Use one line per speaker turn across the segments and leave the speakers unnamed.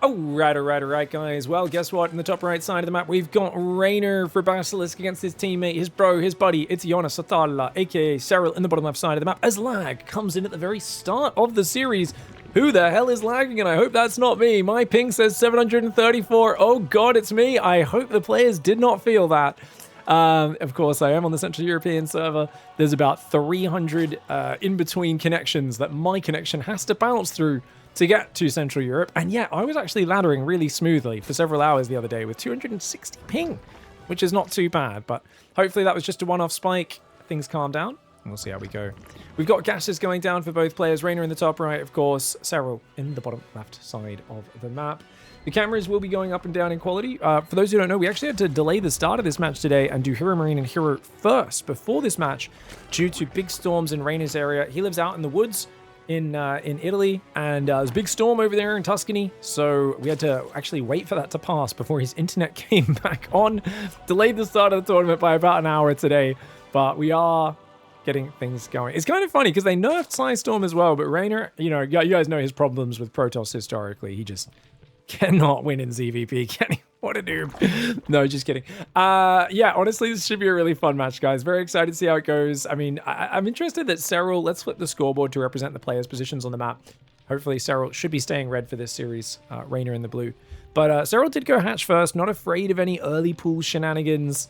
Alright, guys. Well, guess what? In the top right side of the map, we've got REYNOR for Basilisk against his teammate, his bro, his buddy. It's Jonas Atala, aka SERRAL, in the bottom left side of the map, as lag comes in at the very start of the series. Who the hell is lagging? And I hope that's not me. My ping says 734. Oh god, it's me. I hope the players did not feel that. Of course, I am on the Central European server. There's about 300 in-between connections that my connection has to bounce through to get to Central Europe. And yeah, I was actually laddering really smoothly for several hours the other day with 260 ping, which is not too bad. But hopefully that was just a one-off spike. Things calm down, and we'll see how we go. We've got gases going down for both players. REYNOR in the top right, of course. SERRAL in the bottom left side of the map. The cameras will be going up and down in quality. For those who don't know, we actually had to delay the start of this match today and do Hero Marine and Hero first before this match due to big storms in REYNOR's area. He lives out in the woods in Italy, and there's a big storm over there in Tuscany, so we had to actually wait for that to pass before his internet came back on. Delayed the start of the tournament by about an hour today, but we are getting things going. It's kind of funny because they nerfed Psystorm as well, but REYNOR, you know, you guys know his problems with Protoss historically. He just cannot win in ZVP, can he? What a noob. No, just kidding. Yeah, honestly, this should be a really fun match, guys. Very excited to see how it goes. I mean, I'm interested that SERRAL, let's flip the scoreboard to represent the players' positions on the map. Hopefully, SERRAL should be staying red for this series, REYNOR in the blue. But SERRAL did go hatch first, not afraid of any early pool shenanigans.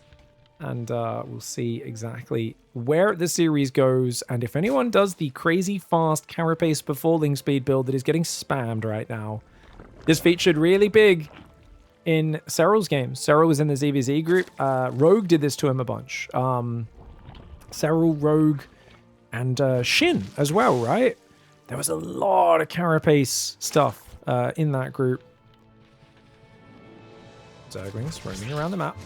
And we'll see exactly where the series goes. And if anyone does the crazy fast carapace before ling speed build that is getting spammed right now, this featured really big in SERRAL's games. SERRAL was in the ZVZ group. Rogue did this to him a bunch. SERRAL, Rogue, and Shin as well, right? There was a lot of carapace stuff in that group. Zerglings roaming around the map.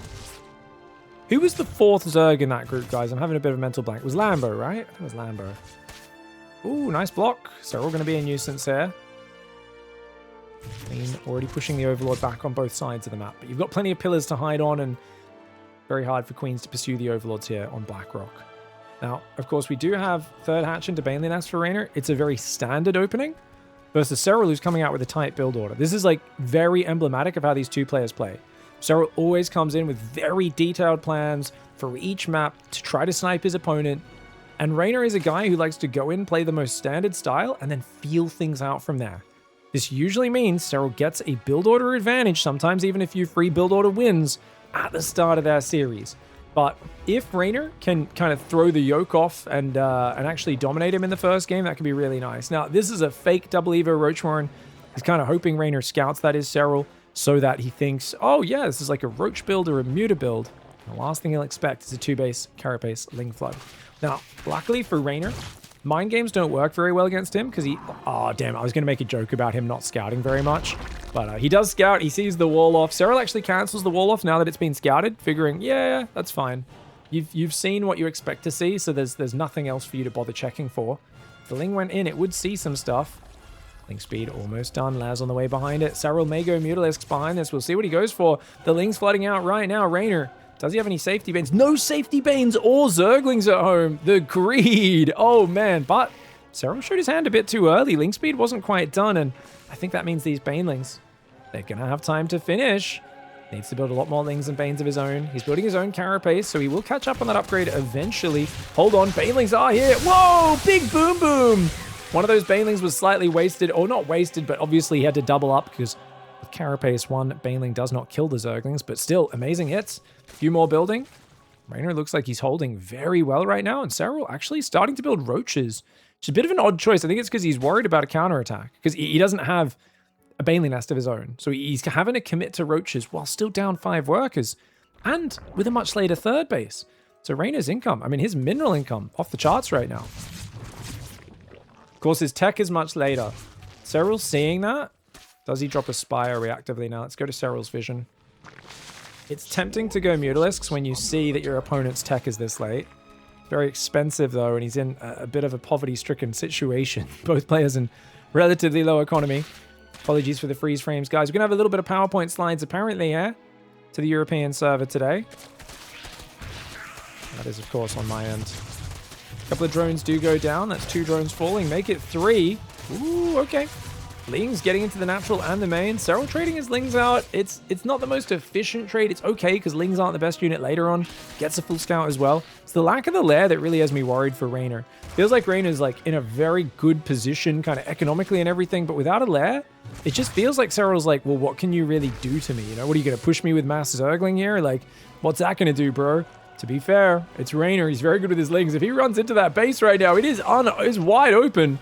Who was the fourth Zerg in that group, guys? I'm having a bit of a mental blank. It was Lambo, right? I think it was Lambo. Ooh, nice block. SERRAL going to be a nuisance here. Already pushing the Overlord back on both sides of the map. But you've got plenty of pillars to hide on, and very hard for Queens to pursue the Overlords here on Blackrock. Now, of course, we do have third hatch into Baneling Nest for REYNOR. It's a very standard opening versus SERRAL, who's coming out with a tight build order. This is like very emblematic of how these two players play. SERRAL always comes in with very detailed plans for each map to try to snipe his opponent. And REYNOR is a guy who likes to go in, play the most standard style, and then feel things out from there. This usually means SERRAL gets a build order advantage, sometimes even a few free build order wins at the start of their series. But if REYNOR can kind of throw the yoke off and actually dominate him in the first game, that could be really nice. Now, this is a fake double Evo Roachwarren. He's kind of hoping REYNOR scouts that is SERRAL so that he thinks, oh yeah, this is like a Roach build or a Muta build. The last thing he'll expect is a 2-base Carapace Ling Flood. Now, luckily for REYNOR, mind games don't work very well against him because he... Oh, damn, I was going to make a joke about him not scouting very much. But he does scout. He sees the wall off. SERRAL actually cancels the wall off now that it's been scouted, figuring, yeah, that's fine. You've seen what you expect to see, so there's nothing else for you to bother checking for. If the Ling went in, it would see some stuff. Ling speed almost done. Laz on the way behind it. SERRAL may go Mutalisks behind this. We'll see what he goes for. The Ling's flooding out right now. REYNOR, does he have any safety banes? No safety banes or Zerglings at home. The greed. Oh, man. But SERRAL showed his hand a bit too early. Ling speed wasn't quite done, and I think that means these Banelings, they're going to have time to finish. Needs to build a lot more Lings and Banes of his own. He's building his own Carapace, so he will catch up on that upgrade eventually. Hold on. Banelings are here. Whoa! Big boom boom! One of those Banelings was slightly wasted, or not wasted, but obviously he had to double up because with Carapace, one Baneling does not kill the Zerglings, but still, amazing hits. A few more building. REYNOR looks like he's holding very well right now, and SERRAL actually starting to build Roaches. It's a bit of an odd choice. I think it's because he's worried about a counterattack, because he doesn't have a Baneling Nest of his own. So he's having to commit to Roaches while still down 5 workers, and with a much later third base. So REYNOR's income, I mean, his mineral income, off the charts right now. Of course, his tech is much later. SERRAL's seeing that. Does he drop a Spire reactively now? Let's go to SERRAL's vision. It's tempting to go Mutalisks when you see that your opponent's tech is this late. Very expensive, though, and he's in a bit of a poverty-stricken situation. Both players in relatively low economy. Apologies for the freeze frames, guys. We're going to have a little bit of PowerPoint slides, apparently, yeah? To the European server today. That is, of course, on my end. A couple of drones do go down. That's 2 drones falling. Make it 3. Ooh, okay. Lings getting into the natural and the main. SERRAL trading his Lings out. It's not the most efficient trade. It's okay because Lings aren't the best unit later on. Gets a full scout as well. It's the lack of the lair that really has me worried for Reynor. Feels like Reynor's like in a very good position kind of economically and everything, but without a lair, it just feels like SERRAL's like, well, what can you really do to me? You know, what are you going to push me with mass Zergling here? Like, what's that going to do, bro? To be fair, it's Reynor. He's very good with his Lings. If he runs into that base right now, it is wide open.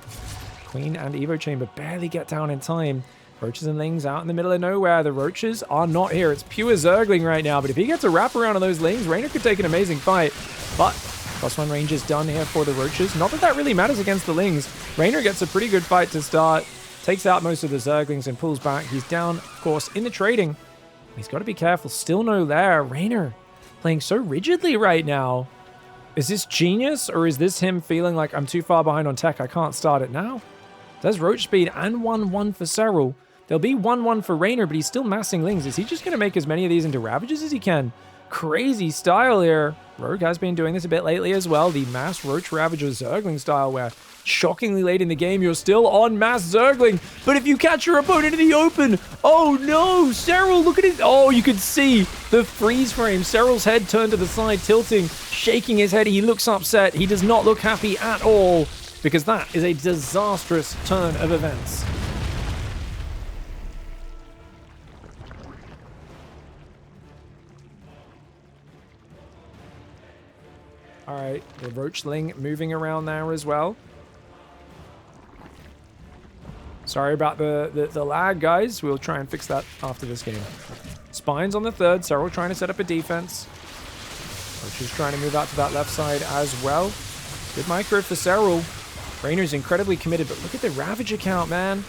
Queen and Evo Chamber barely get down in time. Roaches and Lings out in the middle of nowhere. The Roaches are not here. It's pure Zergling right now. But if he gets a wraparound on those Lings, Reynor could take an amazing fight. But +1 range is done here for the Roaches. Not that that really matters against the Lings. Reynor gets a pretty good fight to start. Takes out most of the Zerglings and pulls back. He's down, of course, in the trading. He's got to be careful. Still no lair. Reynor playing so rigidly right now. Is this genius, or is this him feeling like I'm too far behind on tech? I can't start it now. There's Roach speed and 1-1 for SERRAL. There'll be 1-1 for Reynor, but he's still massing Lings. Is he just going to make as many of these into Ravages as he can? Crazy style here. Rogue has been doing this a bit lately as well. The mass Roach Ravager Zergling style, where shockingly late in the game, you're still on mass Zergling. But if you catch your opponent in the open, oh no, SERRAL, look at it. Oh, you can see the freeze frame. SERRAL's head turned to the side, tilting, shaking his head. He looks upset. He does not look happy at all, because that is a disastrous turn of events. All right, the Roachling moving around there as well. Sorry about the lag, guys. We'll try and fix that after this game. Spines on the third. SERRAL trying to set up a defense. Roach is trying to move out to that left side as well. Good micro for SERRAL. Reynor's incredibly committed, but look at the Ravage account, man.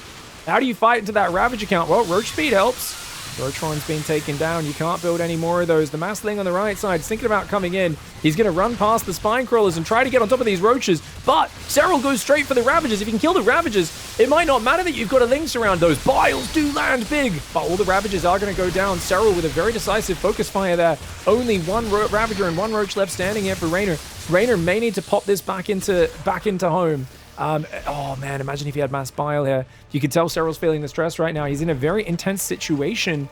How do you fight into that Ravage account? Well, Roach speed helps. Roachron's been taken down. You can't build any more of those. The Massling on the right side is thinking about coming in. He's going to run past the Spine Crawlers and try to get on top of these Roaches, but SERRAL goes straight for the Ravages. If you can kill the Ravages, it might not matter that you've got a Lynx around. Those Biles do land big, but all the Ravages are going to go down. SERRAL with a very decisive focus fire there. Only one Ravager and one Roach left standing here for Reynor. Reynor may need to pop this back into home. Oh man, imagine if he had mass bile here. You can tell SERRAL's feeling the stress right now. He's in a very intense situation,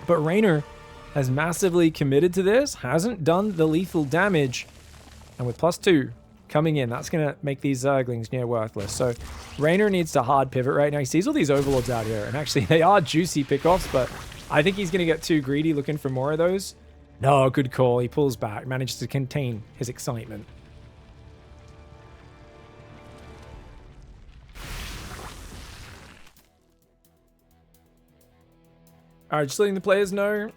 but Reynor has massively committed to this, hasn't done the lethal damage, and with +2 coming in, that's going to make these Zerglings near worthless. So Reynor needs to hard pivot right now. He sees all these Overlords out here, and actually they are juicy pickoffs, but I think he's going to get too greedy looking for more of those. No, good call. He pulls back, manages to contain his excitement. Alright, just letting the players know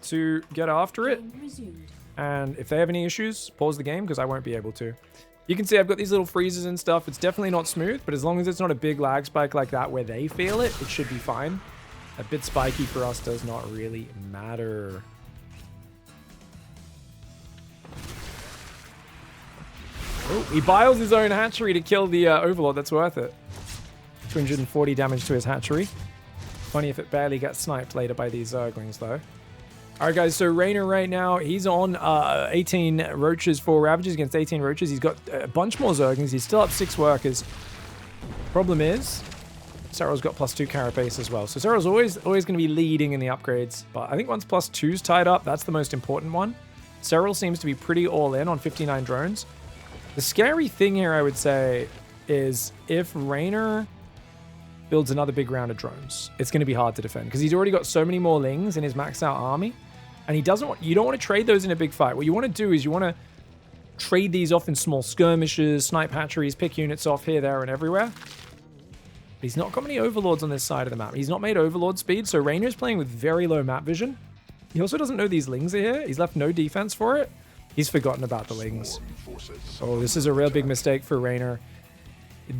to get after it. And if they have any issues, pause the game, because I won't be able to. You can see I've got these little freezes and stuff. It's definitely not smooth, but as long as it's not a big lag spike like that where they feel it, it should be fine. A bit spiky for us does not really matter. Oh, he biles his own hatchery to kill the Overlord. That's worth it. 240 damage to his hatchery. Funny if it barely gets sniped later by these Zerglings, though. Alright, guys, so Reynor right now, he's on 18 Roaches, 4 Ravages against 18 Roaches. He's got a bunch more Zerglings. He's still up 6 workers. Problem is, SERRAL's got +2 carapace as well. So SERRAL's always going to be leading in the upgrades. But I think once +2's tied up, that's the most important one. SERRAL seems to be pretty all in on 59 drones. The scary thing here, I would say, is if Reynor builds another big round of drones, it's going to be hard to defend because he's already got so many more Lings in his maxed out army, and you don't want to trade those in a big fight. What you want to do is you want to trade these off in small skirmishes, snipe hatcheries, pick units off here, there, and everywhere. But he's not got many Overlords on this side of the map. He's not made Overlord speed, so Reynor's playing with very low map vision. He also doesn't know these Lings are here. He's left no defense for it. He's forgotten about the Lings. Oh, this is a real big mistake for Reynor.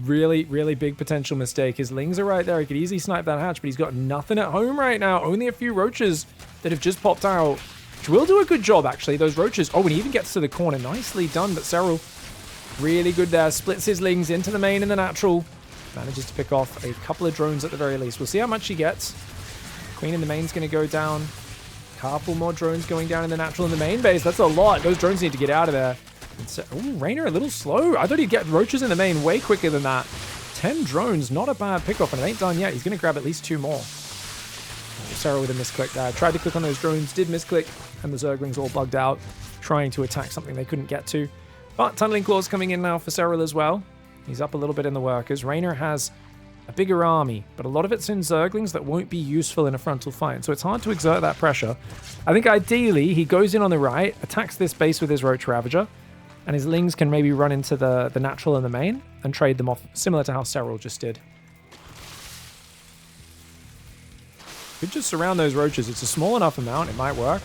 Really, really big potential mistake. His Lings are right there. He could easily snipe that hatch, but he's got nothing at home right now. Only a few Roaches that have just popped out, which will do a good job, actually. Those Roaches. Oh, and he even gets to the corner. Nicely done, but SERRAL really good there. Splits his Lings into the main and the natural. Manages to pick off a couple of drones at the very least. We'll see how much he gets. Queen in the main's going to go down. Couple more drones going down in the natural in the main base. That's a lot. Those drones need to get out of there. Oh, Reynor a little slow. I thought he'd get Roaches in the main way quicker than that. 10 drones, not a bad pickoff, and it ain't done yet. He's going to grab at least 2 more. SERRAL with a misclick there. Tried to click on those drones, did misclick, and the Zerglings all bugged out, trying to attack something they couldn't get to. But Tunneling Claws coming in now for SERRAL as well. He's up a little bit in the workers. REYNOR has a bigger army, but a lot of it's in Zerglings that won't be useful in a frontal fight, so it's hard to exert that pressure. I think ideally he goes in on the right, attacks this base with his Roach Ravager, and his Lings can maybe run into the natural and the main and trade them off, similar to how SERRAL just did. Could just surround those Roaches. It's a small enough amount, it might work.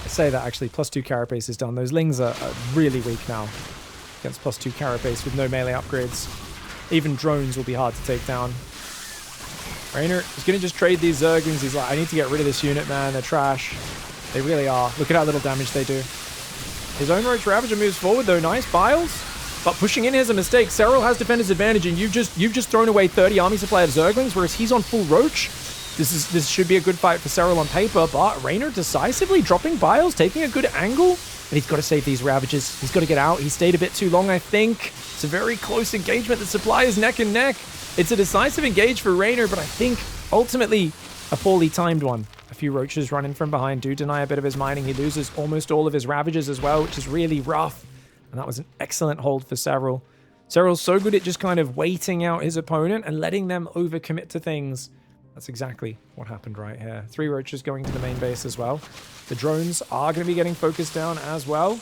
I say that actually, +2 Carapace is done. Those Lings are really weak now against +2 Carapace with no melee upgrades. Even drones will be hard to take down. REYNOR is going to just trade these Zerglings. He's like, I need to get rid of this unit, man. They're trash. They really are. Look at how little damage they do. His own Roach Ravager moves forward, though. Nice, Biles. But pushing in is a mistake. SERRAL has defender's advantage, and you've just thrown away 30 army supply of Zerglings, whereas he's on full Roach. This should be a good fight for SERRAL on paper, but REYNOR decisively dropping Biles, taking a good angle. But he's got to save these Ravagers. He's got to get out. He stayed a bit too long, I think. It's a very close engagement. The supply is neck and neck. It's a decisive engage for REYNOR, but I think ultimately a poorly timed one. A few Roaches running from behind do deny a bit of his mining. He loses almost all of his Ravagers as well, which is really rough. And that was an excellent hold for SERRAL. SERRAL's so good at just kind of waiting out his opponent and letting them overcommit to things. That's exactly what happened right here. 3 Roaches going to the main base as well. The drones are going to be getting focused down as well.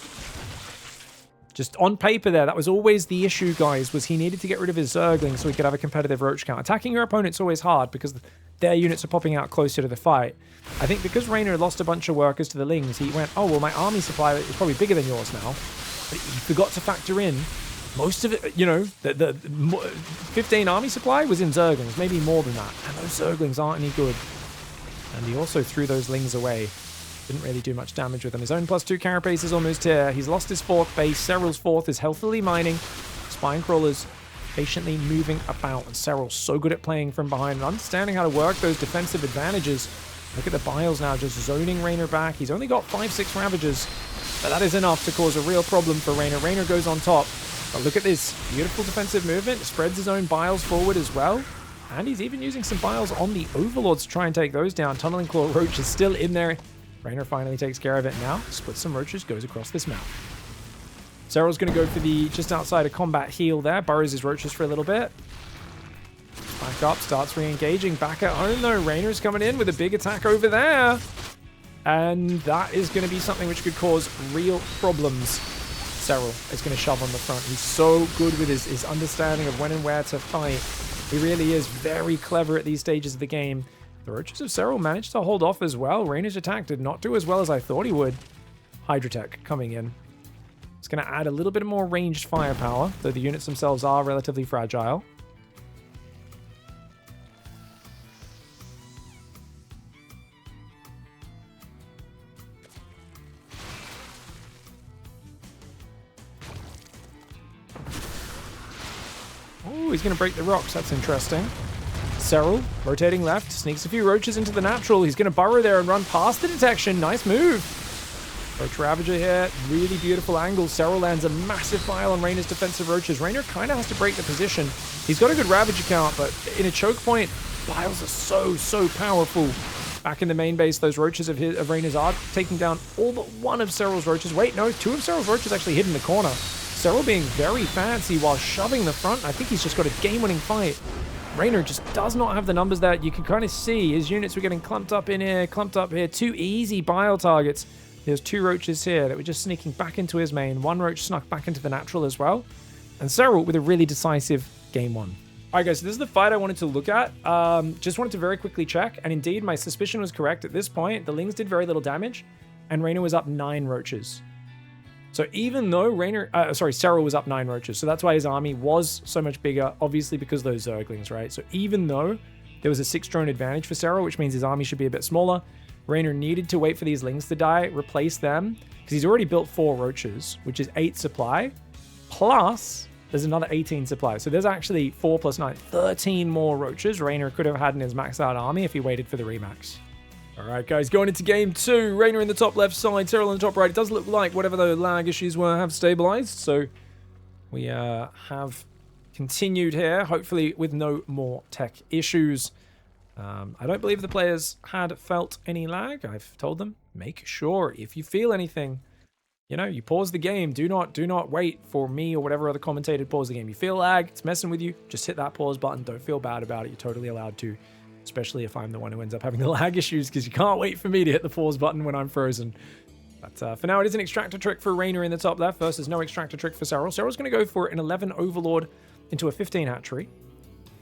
Just on paper there, that was always the issue, guys, was he needed to get rid of his Zerglings so he could have a competitive Roach count. Attacking your opponent's always hard because their units are popping out closer to the fight. I think because REYNOR lost a bunch of workers to the Lings, he went, oh, well, my army supply is probably bigger than yours now. But he forgot to factor in most of it, you know, the 15 army supply was in Zerglings, maybe more than that. And those Zerglings aren't any good. And he also threw those Lings away. Didn't really do much damage with them. His own +2 Carapace is almost here. He's lost his 4th base. SERRAL's 4th is healthily mining. Spine Crawlers patiently moving about. And SERRAL's so good at playing from behind and understanding how to work those defensive advantages. Look at the Biles now just zoning REYNOR back. He's only got 5-6 Ravagers, but that is enough to cause a real problem for REYNOR. REYNOR goes on top. But look at this beautiful defensive movement. Spreads his own Biles forward as well. And he's even using some Biles on the Overlords to try and take those down. Tunneling Claw Roach is still in there. REYNOR finally takes care of it now. Splits some Roaches, goes across this map. SERRAL's going to go for the just outside of combat heal there. Burrows his Roaches for a little bit. Back up, starts re-engaging. Back at home though. REYNOR's coming in with a big attack over there. And that is going to be something which could cause real problems. SERRAL is going to shove on the front. He's so good with his understanding of when and where to fight. He really is very clever at these stages of the game. The Roaches of SERRAL managed to hold off as well. REYNOR's attack did not do as well as I thought he would. Hydrotech coming in. It's going to add a little bit more ranged firepower, though the units themselves are relatively fragile. Oh, he's going to break the rocks. That's interesting. SERRAL rotating left, sneaks a few Roaches into the natural. He's going to burrow there and run past the detection. Nice move. Roach Ravager here. Really beautiful angle. SERRAL lands a massive pile on REYNOR's defensive Roaches. REYNOR kind of has to break the position. He's got a good Ravager count, but in a choke point, Biles are so powerful. Back in the main base, those Roaches of REYNOR's are taking down all but one of SERRAL's Roaches. Wait, no, 2 of SERRAL's Roaches actually hid in the corner. SERRAL being very fancy while shoving the front. I think he's just got a game-winning fight. REYNOR just does not have the numbers that you can kind of see. His units were getting clumped up in here, clumped up here. 2 easy Bile targets. There's 2 Roaches here that were just sneaking back into his main. 1 Roach snuck back into the natural as well. And SERRAL with a really decisive game 1. Alright guys, so this is the fight I wanted to look at. Just wanted to very quickly check. And indeed, my suspicion was correct. At this point, the Lings did very little damage. And REYNOR was up 9 Roaches. So even though SERRAL was up 9 Roaches, so that's why his army was so much bigger, obviously because of those Zerglings, right? So even though there was a 6 drone advantage for SERRAL, which means his army should be a bit smaller, REYNOR needed to wait for these Lings to die, replace them, because he's already built 4 Roaches, which is 8 supply, plus there's another 18 supply. So there's actually 4 plus 9, 13 more Roaches REYNOR could have had in his maxed out army if he waited for the remax. Alright guys, going into game 2, REYNOR in the top left side, SERRAL in the top right. It does look like whatever the lag issues were have stabilized, so we have continued here, hopefully with no more tech issues. I don't believe the players had felt any lag. I've told them, make sure if you feel anything, you know, you pause the game. Do not wait for me or whatever other commentator to pause the game. You feel lag, it's messing with you, just hit that pause button. Don't feel bad about it. You're totally allowed to, especially if I'm the one who ends up having the lag issues, because you can't wait for me to hit the pause button when I'm frozen. But for now, it is an extractor trick for REYNOR in the top left versus no extractor trick for SERRAL. SERRAL's going to go for an 11 Overlord into a 15 hatchery.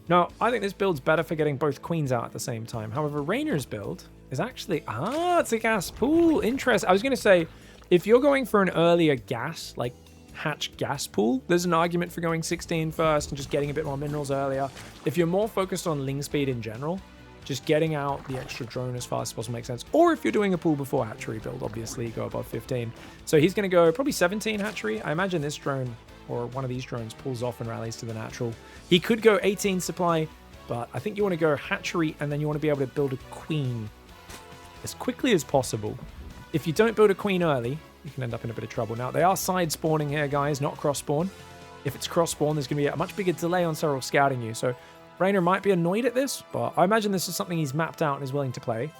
Now, I think this build's better for getting both queens out at the same time. However, REYNOR's build is actually... it's a gas pool. Interesting. I was going to say, if you're going for an earlier gas, like hatch gas pool, there's an argument for going 16 first and just getting a bit more minerals earlier. If you're more focused on ling speed in general, just getting out the extra drone as fast as possible makes sense. Or if you're doing a pool before hatchery build, obviously, go above 15. So he's going to go probably 17 hatchery. I imagine this drone, or one of these drones, pulls off and rallies to the natural. He could go 18 supply, but I think you want to go hatchery, and then you want to be able to build a queen as quickly as possible. If you don't build a queen early, you can end up in a bit of trouble. Now, they are side spawning here, guys, not cross spawn. If it's cross spawn, there's going to be a much bigger delay on SERRAL scouting you. So REYNOR might be annoyed at this, but I imagine this is something he's mapped out and is willing to play.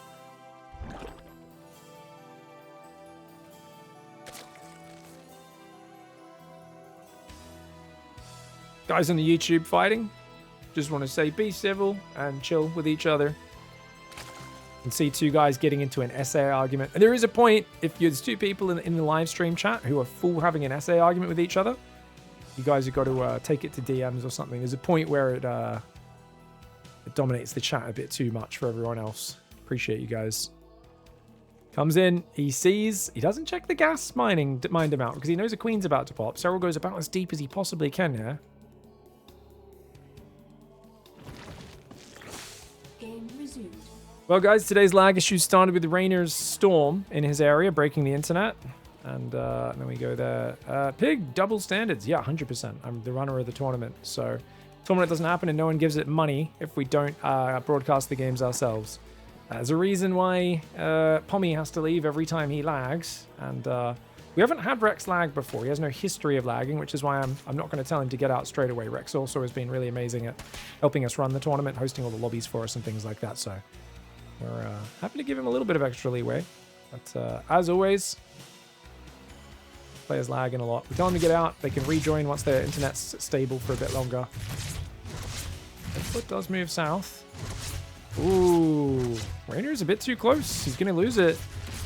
Guys on the YouTube fighting, just want to say be civil and chill with each other. You can see two guys getting into an essay argument. And there is a point, if there's two people in the live stream chat who are full having an essay argument with each other, you guys have got to take it to DMs or something. There's a point where it dominates the chat a bit too much for everyone else. Appreciate you guys. Comes in, he sees, he doesn't check the gas mind amount because he knows a queen's about to pop. SERRAL goes about as deep as he possibly can here.
Game resumed.
Well, guys, today's lag issue started with REYNOR's storm in his area, breaking the internet. And then we go there. Pig, double standards. Yeah, 100%. I'm the runner of the tournament. So, tournament doesn't happen and no one gives it money if we don't broadcast the games ourselves. There's a reason why Pommy has to leave every time he lags. And we haven't had Rex lag before. He has no history of lagging, which is why I'm not going to tell him to get out straight away. Rex also has been really amazing at helping us run the tournament, hosting all the lobbies for us and things like that. So, we're happy to give him a little bit of extra leeway. But as always, players lagging a lot. We tell them to get out. They can rejoin once their internet's stable for a bit longer. The foot does move south. Ooh, REYNOR's a bit too close. He's going to lose it.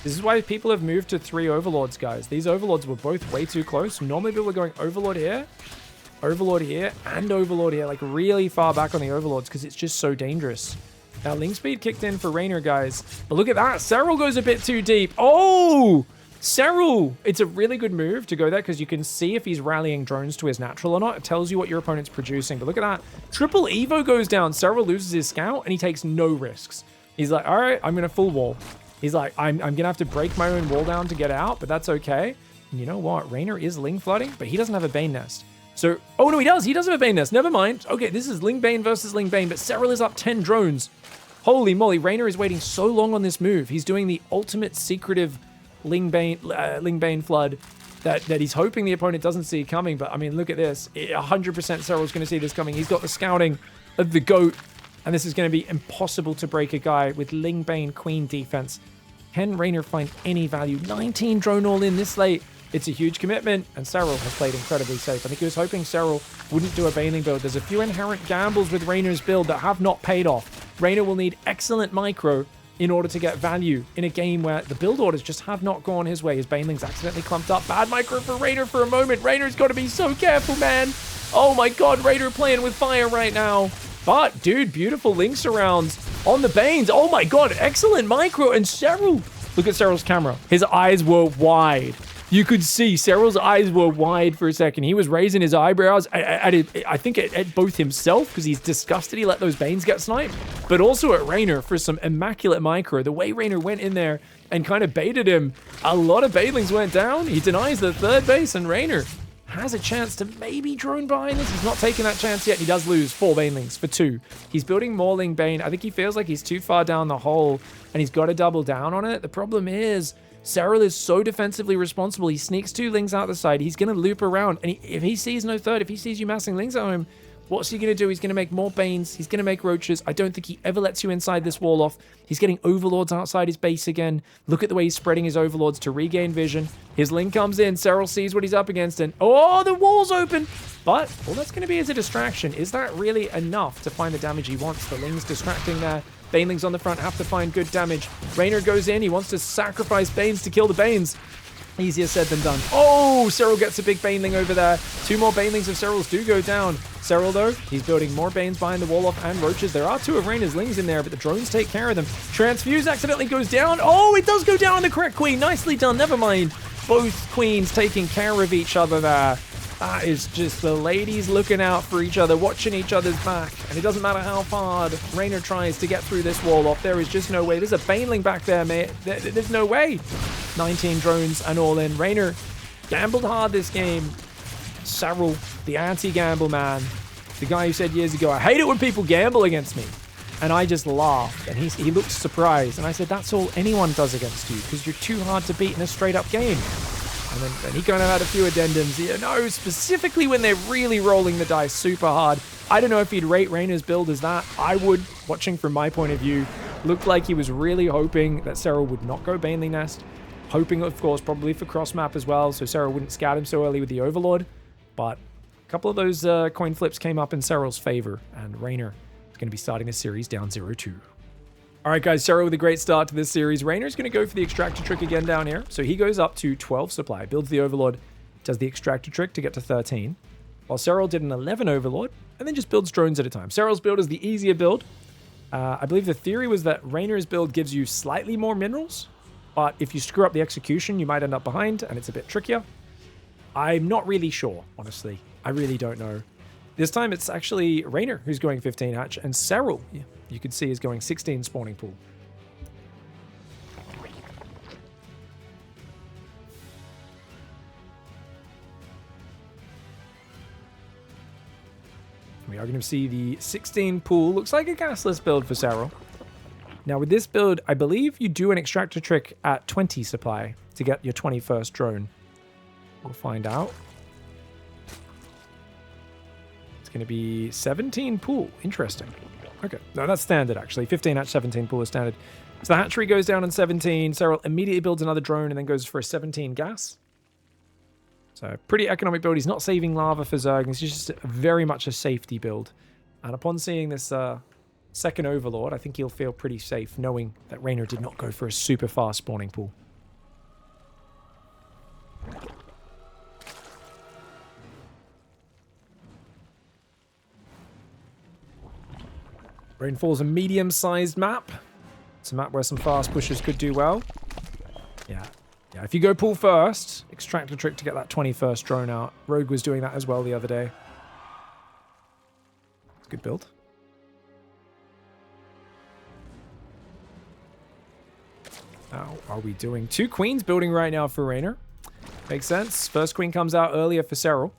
This is why people have moved to 3 Overlords, guys. These Overlords were both way too close. Normally people are going Overlord here, and Overlord here, like really far back on the Overlords because it's just so dangerous. Now, ling speed kicked in for REYNOR, guys. But look at that. SERRAL goes a bit too deep. Oh! SERRAL! It's a really good move to go there because you can see if he's rallying drones to his natural or not. It tells you what your opponent's producing. But look at that. Triple Evo goes down. SERRAL loses his scout and he takes no risks. He's like, all right, I'm going to full wall. He's like, I'm going to have to break my own wall down to get out, but that's okay. And you know what? REYNOR is ling flooding, but he doesn't have a Bane nest. So, oh no, he does. He does have a Bane nest. Never mind. Okay, this is Ling Bane versus Ling Bane, but SERRAL is up 10 drones. Holy moly, REYNOR is waiting so long on this move. He's doing the ultimate secretive Ling Bane flood that he's hoping the opponent doesn't see coming. But I mean, look at this. 100% SERRAL's going to see this coming. He's got the scouting of the GOAT, and this is going to be impossible to break a guy with Ling Bane Queen defense. Can REYNOR find any value? 19 drone all in this late. It's a huge commitment, and SERRAL has played incredibly safe. I think he was hoping SERRAL wouldn't do a Baneling build. There's a few inherent gambles with REYNOR's build that have not paid off. REYNOR will need excellent micro in order to get value in a game where the build orders just have not gone his way. His Baneling's accidentally clumped up. Bad micro for REYNOR for a moment. REYNOR's got to be so careful, man. Oh my god, REYNOR playing with fire right now. But, dude, beautiful Ling surrounds on the Banes. Oh my god, excellent micro. And SERRAL, look at SERRAL's camera. His eyes were wide. You could see SERRAL's eyes were wide for a second. He was raising his eyebrows, I think at both himself, because he's disgusted he let those Banes get sniped, but also at REYNOR for some immaculate micro. The way REYNOR went in there and kind of baited him, a lot of Banelings went down. He denies the third base, and REYNOR has a chance to maybe drone behind this. He's not taking that chance yet. He does lose 4 Banelings for 2. He's building more Ling Bane. I think he feels like he's too far down the hole, and he's got to double down on it. The problem is, SERRAL is so defensively responsible. He sneaks 2 Lings out the side. He's going to loop around. And if he sees no third, if he sees you massing Lings at home, What's he going to do? He's going to make more Banes. He's going to make Roaches. I don't think he ever lets you inside this wall off. He's getting Overlords outside his base again. Look at the way he's spreading his Overlords to regain vision. His Link comes in. SERRAL sees what he's up against, and oh, the wall's open. But all that's going to be is a distraction. Is that really enough to find the damage he wants? The Ling's distracting there. Banelings on the front have to find good damage. Reynor goes in. He wants to sacrifice Banes to kill the Banes. Easier said than done. Oh, SERRAL gets a big Baneling over there. 2 more Banelings of SERRAL's do go down. SERRAL, though, he's building more Banes behind the wall off and Roaches. There are 2 of Reynor's Lings in there, but the drones take care of them. Transfuse accidentally goes down. Oh, it does go down on the correct queen. Nicely done. Never mind. Both queens taking care of each other there. That is just the ladies looking out for each other, watching each other's back. And it doesn't matter how hard Reynor tries to get through this wall off. There is just no way. There's a Baneling back there, mate. There's no way. 19 drones and all in. Reynor gambled hard this game. SERRAL, the anti-gamble man. The guy who said years ago, I hate it when people gamble against me. And I just laughed. And he looked surprised. And I said, that's all anyone does against you, because you're too hard to beat in a straight-up game. And he kind of had a few addendums. You know, specifically when they're really rolling the dice super hard. I don't know if he'd rate Reynor's build as that. I would, watching from my point of view. Looked like he was really hoping that SERRAL would not go Baneling Nest. Hoping, of course, probably for cross-map as well, so SERRAL wouldn't scout him so early with the Overlord. But a couple of those coin flips came up in SERRAL's favor, and Reynor is going to be starting this series down 0-2. All right, guys, SERRAL with a great start to this series. Reynor's going to go for the Extractor trick again down here. So he goes up to 12 supply, builds the Overlord, does the Extractor trick to get to 13. While SERRAL did an 11 Overlord, and then just builds drones at a time. SERRAL's build is the easier build. I believe the theory was that Reynor's build gives you slightly more minerals, but if you screw up the execution, you might end up behind, and it's a bit trickier. I'm not really sure, honestly. I really don't know. This time, it's actually Reynor who's going 15 hatch, and SERRAL, you can see, is going 16 spawning pool. We are going to see the 16 pool. Looks like a gasless build for SERRAL. Now, with this build, I believe you do an Extractor trick at 20 supply to get your 21st drone. We'll find out. It's going to be 17 pool. Interesting. Okay. No, that's standard, actually. 15 hatch, 17 pool is standard. So the hatchery goes down in 17. SERRAL immediately builds another drone and then goes for a 17 gas. So pretty economic build. He's not saving lava for Zerg. It's just very much a safety build. And upon seeing this second Overlord, I think he'll feel pretty safe knowing that Reynor did not go for a super fast spawning pool. Rainfall's a medium-sized map. It's a map where some fast pushers could do well. Yeah, if you go pool first, Extractor trick to get that 21st drone out. Rogue was doing that as well the other day. It's a good build. How are we doing? 2 queens building right now for Reynor. Makes sense. First queen comes out earlier for SERRAL.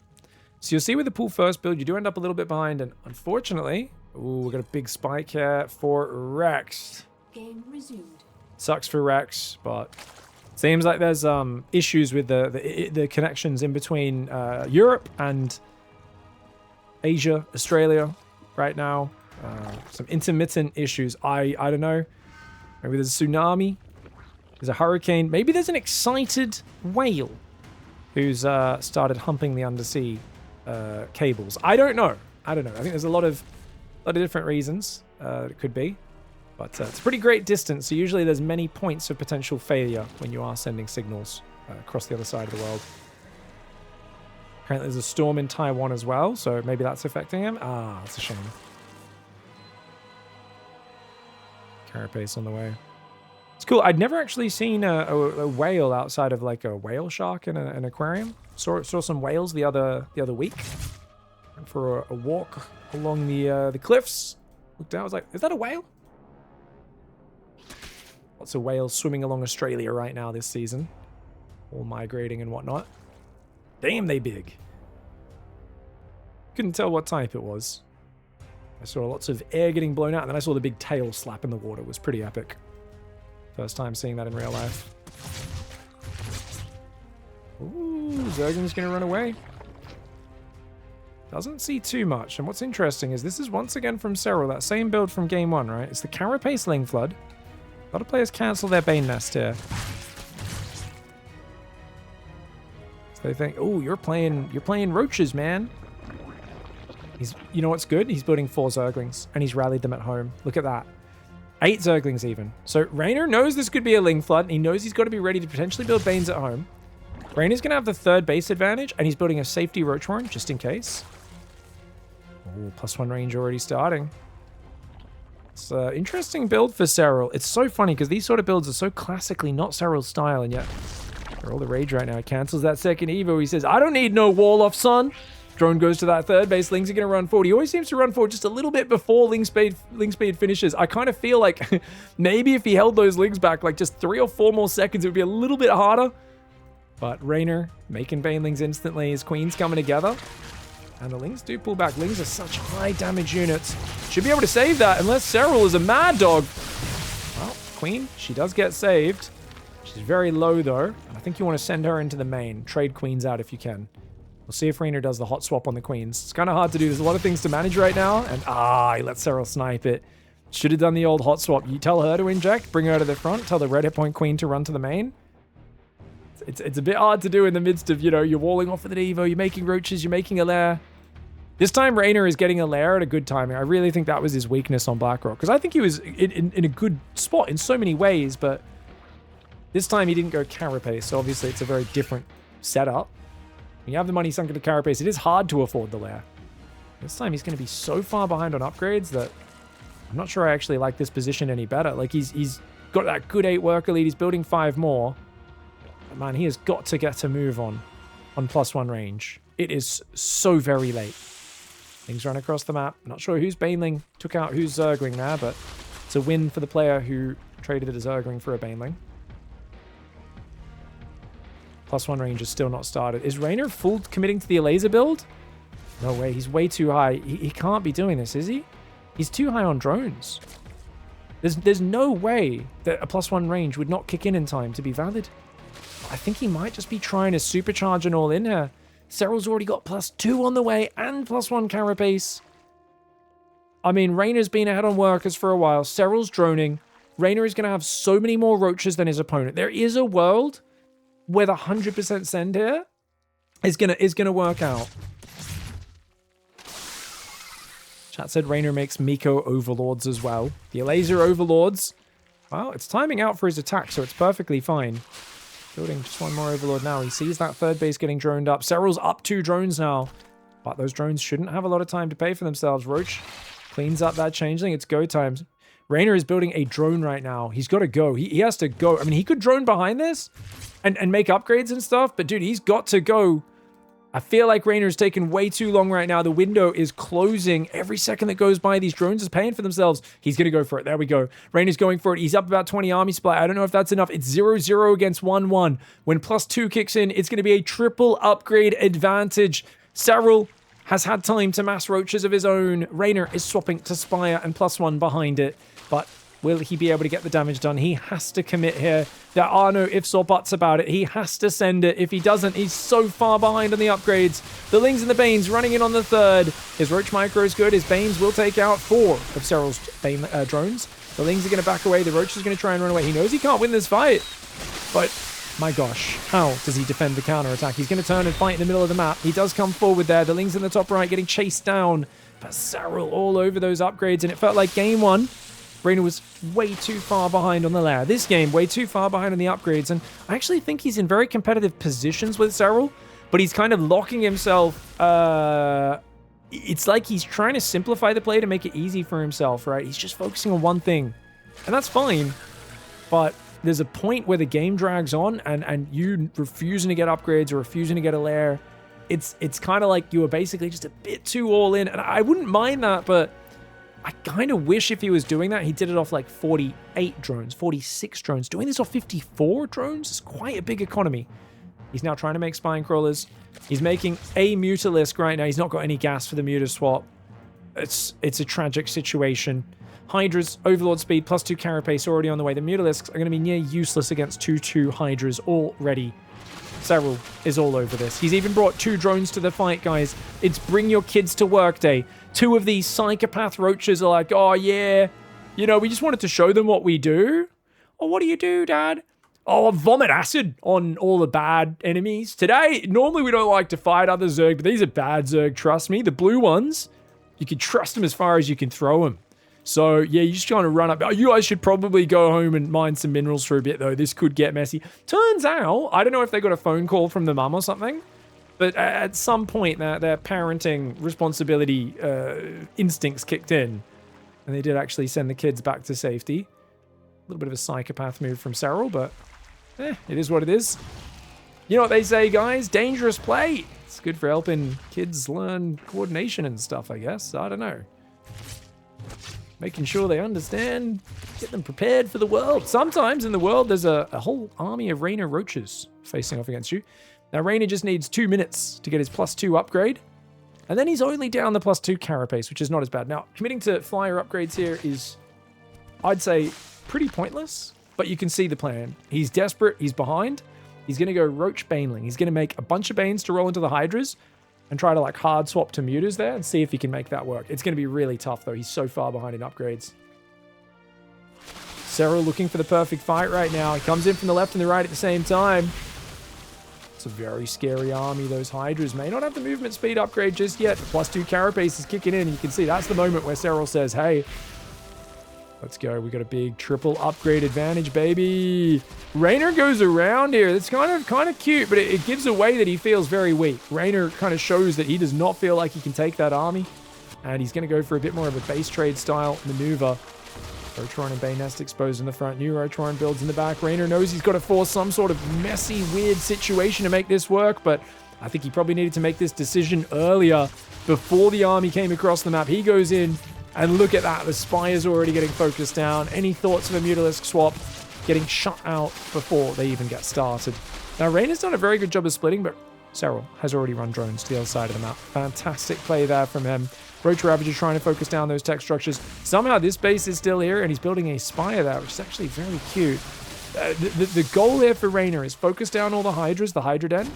So you'll see with the pool first build, you do end up a little bit behind. And unfortunately, ooh, we've got a big spike here for Rex.
Game resumed.
Sucks for Rex, but seems like there's issues with the connections in between Europe and Asia, Australia right now. Some intermittent issues. I don't know. Maybe there's a tsunami. There's a hurricane. Maybe there's an excited whale who's started humping the undersea cables. I don't know. I think there's a lot of different reasons it could be. But it's a pretty great distance, so usually there's many points of potential failure when you are sending signals across the other side of the world. Apparently there's a storm in Taiwan as well, so maybe that's affecting him. Ah, that's a shame. Carapace on the way. It's cool. I'd never actually seen a whale outside of like a whale shark in an aquarium. Saw some whales the other week. Went for a walk along the cliffs. Looked out, I was like, is that a whale? Lots of whales swimming along Australia right now this season. All migrating and whatnot. Damn, they big. Couldn't tell what type it was. I saw lots of air getting blown out, and then I saw the big tail slap in the water. It was pretty epic. First time seeing that in real life. Ooh, Zergen's gonna run away. Doesn't see too much. And what's interesting is this is once again from SERRAL, that same build from game 1, right? It's the Carapace Ling Flood. A lot of players cancel their Bane Nest here. So they think, oh, you're playing roaches, man. You know what's good? He's building 4 Zerglings, and he's rallied them at home. Look at that. 8 Zerglings even. So REYNOR knows this could be a Ling Flood, and he knows he's got to be ready to potentially build Banes at home. REYNOR's going to have the 3rd base advantage, and he's building a safety Roach Horn, just in case. Oh, +1 range already starting. It's an interesting build for SERRAL. It's so funny, because these sort of builds are so classically not SERRAL's style, and yet they're all the rage right now. He cancels that second Evo. He says, I don't need no wall off, son. Drone goes to that 3rd base. Lings are going to run forward. He always seems to run forward just a little bit before Ling Speed finishes. I kind of feel like maybe if he held those Lings back like just 3 or 4 more seconds, it would be a little bit harder. But REYNOR making Banelings instantly. His Queen's coming together. And the Lings do pull back. Lings are such high damage units. Should be able to save that unless SERRAL is a mad dog. Well, Queen, she does get saved. She's very low though. And I think you want to send her into the main. Trade Queens out if you can. We'll see if REYNOR does the hot swap on the Queens. It's kind of hard to do. There's a lot of things to manage right now. And he let SERRAL snipe it. Should have done the old hot swap. You tell her to inject, bring her to the front, tell the red hit point Queen to run to the main. It's a bit hard to do in the midst of, you know, you're walling off with an Evo, you're making roaches, you're making a lair. This time REYNOR is getting a lair at a good timing. I really think that was his weakness on Blackrock. Because I think he was in a good spot in so many ways, but this time he didn't go Carapace, so obviously it's a very different setup. When you have the money sunk into Carapace, it is hard to afford the lair. This time he's going to be so far behind on upgrades that I'm not sure I actually like this position any better. Like, he's got that good 8 worker lead. He's building 5 more. But man, he has got to get a move on +1 range. It is so very late. Things run across the map. Not sure whose Baneling took out whose Zergling there, but it's a win for the player who traded a Zergling for a Baneling. +1 range is still not started. Is REYNOR full committing to the laser build? No way. He's way too high. He can't be doing this, is he? He's too high on drones. There's no way that a +1 range would not kick in time to be valid. I think he might just be trying to supercharge an all-in here. SERRAL's already got +2 on the way and +1 Carapace. I mean, REYNOR's been ahead on workers for a while. SERRAL's droning. REYNOR is going to have so many more roaches than his opponent. There is a world where the 100% send here is gonna work out. Chat said REYNOR makes Miko Overlords as well. The laser Overlords. Well, it's timing out for his attack, so it's perfectly fine. Building just 1 more Overlord now. He sees that 3rd base getting droned up. SERRAL's up 2 drones now. But those drones shouldn't have a lot of time to pay for themselves. Roach cleans up that changeling. It's go time. REYNOR is building a drone right now. He's got to go. He has to go. I mean, he could drone behind this and make upgrades and stuff, but dude, he's got to go. I feel like REYNOR's taken way too long right now. The window is closing. Every second that goes by, these drones are paying for themselves. He's going to go for it. There we go. REYNOR's going for it. He's up about 20 army supply. I don't know if that's enough. It's 0-0 against 1-1. When +2 kicks in, it's going to be a triple upgrade advantage. SERRAL has had time to mass roaches of his own. REYNOR is swapping to Spire and +1 behind it. But will he be able to get the damage done? He has to commit here. There are no ifs or buts about it. He has to send it. If he doesn't, he's so far behind on the upgrades. The Lings and the Banes running in on the 3rd. His Roach Micro is good. His Banes will take out 4 of SERRAL's Bane drones. The Lings are going to back away. The Roach is going to try and run away. He knows he can't win this fight. But my gosh, how does he defend the counter-attack? He's going to turn and fight in the middle of the map. He does come forward there. The Lings in the top right getting chased down. But SERRAL all over those upgrades. And it felt like game 1. REYNOR was way too far behind on the lair. This game, way too far behind on the upgrades. And I actually think he's in very competitive positions with SERRAL, but he's kind of locking himself. It's like he's trying to simplify the play to make it easy for himself, right? He's just focusing on one thing. And that's fine. But there's a point where the game drags on and you refusing to get upgrades or refusing to get a lair. It's kind of like you were basically just a bit too all in. And I wouldn't mind that, but I kind of wish if he was doing that, he did it off like 48 drones, 46 drones. Doing this off 54 drones is quite a big economy. He's now trying to make Spine Crawlers. He's making a Mutalisk right now. He's not got any gas for the Muta swap. It's a tragic situation. Hydra's Overlord speed +2 Carapace already on the way. The Mutalisks are going to be near useless against 2-2 Hydras already. SERRAL is all over this. He's even brought 2 drones to the fight, guys. It's bring your kids to work day. 2 of these psychopath roaches are like, oh yeah, you know, we just wanted to show them what we do. Oh, what do you do, Dad? Oh, vomit acid on all the bad enemies. Today, normally we don't like to fight other Zerg, but these are bad Zerg, trust me. The blue ones, you can trust them as far as you can throw them. So, yeah, you're just trying to run up. Oh, you guys should probably go home and mine some minerals for a bit, though. This could get messy. Turns out, I don't know if they got a phone call from the mum or something, but at some point, their parenting responsibility instincts kicked in, and they did actually send the kids back to safety. A little bit of a psychopath move from SERRAL, but it is what it is. You know what they say, guys? Dangerous play. It's good for helping kids learn coordination and stuff, I guess. I don't know. Making sure they understand, get them prepared for the world. Sometimes in the world, there's a whole army of REYNOR roaches facing off against you. Now, REYNOR just needs 2 minutes to get his +2 upgrade. And then he's only down the +2 carapace, which is not as bad. Now, committing to flyer upgrades here is, I'd say, pretty pointless. But you can see the plan. He's desperate. He's behind. He's going to go Roach Baneling. He's going to make a bunch of Banes to roll into the Hydras and try to like hard swap to Mutas there and see if he can make that work. It's going to be really tough though. He's so far behind in upgrades. SERRAL looking for the perfect fight right now. He comes in from the left and the right at the same time. It's a very scary army. Those Hydras may not have the movement speed upgrade just yet. The +2 carapace is kicking in. You can see that's the moment where SERRAL says, hey, let's go. We got a big triple upgrade advantage, baby. REYNOR goes around here. It's kind of cute, but it gives away that he feels very weak. REYNOR kind of shows that he does not feel like he can take that army. And he's going to go for a bit more of a base trade style maneuver. Rotron and Bane Nest exposed in the front. New Rotron builds in the back. REYNOR knows he's got to force some sort of messy, weird situation to make this work, but I think he probably needed to make this decision earlier before the army came across the map. He goes in, and look at that. The spy is already getting focused down. Any thoughts of a Mutalisk swap getting shut out before they even get started. Now, REYNOR's done a very good job of splitting, but SERRAL has already run drones to the other side of the map. Fantastic play there from him. Roach Ravager trying to focus down those tech structures. Somehow this base is still here, and he's building a spire there, which is actually very cute. The goal here for REYNOR is focus down all the Hydras, the Hydra Den,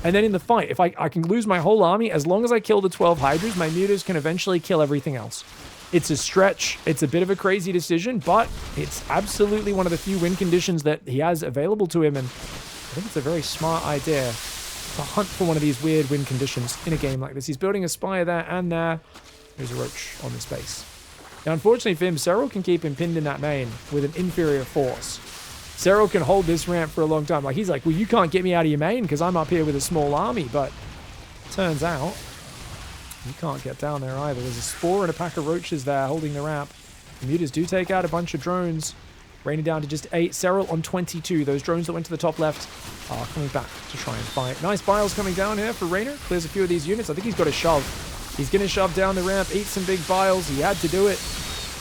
and then in the fight, if I can lose my whole army, as long as I kill the 12 Hydras, my Mutas can eventually kill everything else. It's a stretch. It's a bit of a crazy decision, but it's absolutely one of the few win conditions that he has available to him, and I think it's a very smart idea to hunt for one of these weird win conditions in a game like this. He's building a spire there and there. There's a Roach on this base. Now, unfortunately for him, SERRAL can keep him pinned in that main with an inferior force. SERRAL can hold this ramp for a long time. Like, he's like, well, you can't get me out of your main because I'm up here with a small army, but turns out you can't get down there either. There's a Spore and a pack of Roaches there holding the ramp. The Mutas do take out a bunch of drones. Raining down to just 8. SERRAL on 22. Those drones that went to the top left are coming back to try and fight. Nice biles coming down here for REYNOR. Clears a few of these units. I think he's got a shove. He's going to shove down the ramp, eat some big biles. He had to do it.